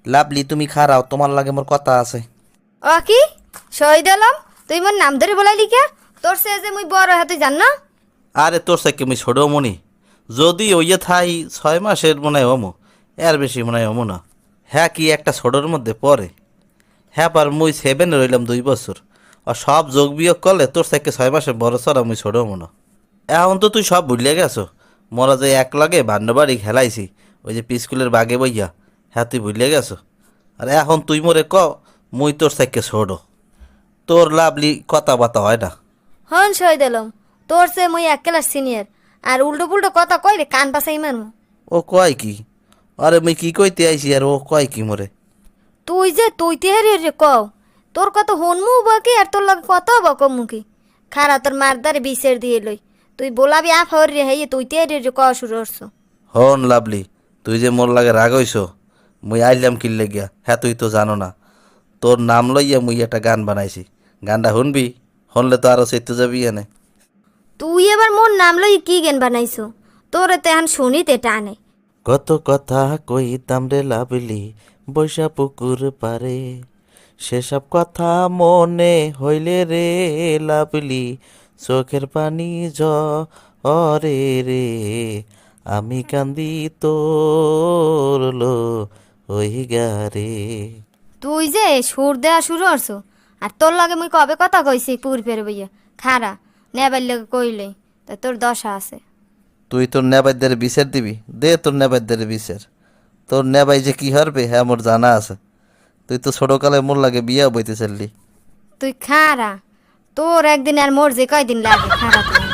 Lovely তুমি খারাও, তোমার লাগে মোর কথা আছে। ও কি শহীদ আলম, তুই মোর নাম ধরে বলাইলি কে? তোর সে যে মুই বড় হাতে জান না? আরে তোর সাইকে মুই ছোট মনি, যদি ওইয়ে থাই 6 মাসের মনে হয় হমো, এর বেশি মনে হয় হমো না। হ্যাঁ কি একটা ছোটোর মধ্যে পড়ে। হ্যাঁ পার মুই 7 রইলাম 2 বছর, আর সব যোগ বিয়োগ করলে তোর সাইকে 6 মাসের বড় ছড়া মুই ছোট হমো না। এখন তো তুই সব ভুলিয়ে গেছো, মোরা যে এক লাগে ভান্ডবাড়ি খেলাইছি ওই যে স্কুলের বাগে বইয়া, হ্যাঁ তুই ভুলিয়ে গেছো। আর এখন তুই মোরে ক মুই তোর সাইকে ছোট, তোর লাভলি কথা বাতা হয় না। হন শহীদ আলম, তোর সে মুই এক ক্লাস সিনিয়র, আর উল্টো পুল্টো কথা কইলে কান পাশাই মারমু। ও কয় কি? আরে মুই কি কইতে আইছি আর ও কয় কি মোরে? তুই যে তুই তেহারি রে কও, তোর কথা হনমু বাকি আর তোর লগে কথা বক মুখি। খারা তোর মারদারে বিছের দিয়ে লই, তুই বলাবি আফ হর রে হেয়ে তুই তেহারি রে ক শুরু করছো। হন লাভলি, তুই যে মোর লাগে রাগ হইছ, মুই আইলাম কিনলে গিয়া, হ্যাঁ তুই তো জানো না। তোর নাম লইয়া মুই একটা গান বানাইছি, গানটা শুনবি? শুনলে তো আরো চেতে যাবি এনে। তুই এবার মোর নাম লই কি জ্ঞান বানাইছো? তোরে তো এখন শুনিতে টানে। কত কথা কইতাম রে লাভলি বৈশা পুকুর পারে, সেসব কথা মনে হইলে রে লাভলি চোখের পানি ঝরে রে, আমি কান্দি তোর লো ওই গারে। তুই যে সুর দেওয়া শুরু করছো, আর তোর লাগে মুই কবে কথা কইছি পুর ফের বইয়া। খারা নেবার লাগে কইলে তা তোর দশা আছে। তুই তোর নেবাইদের বিচার দিবি, দে তোর নেবাইদের বিচার। তোর নেবাই যে কি হারবে হ্যাঁ মোর জানা আছে। তুই তো ছোটকালে মোর লাগে বিয়া বইতে চাললি। তুই খারা, তোর একদিন আর মোর যে কয়দিন লাগে খারা তুই।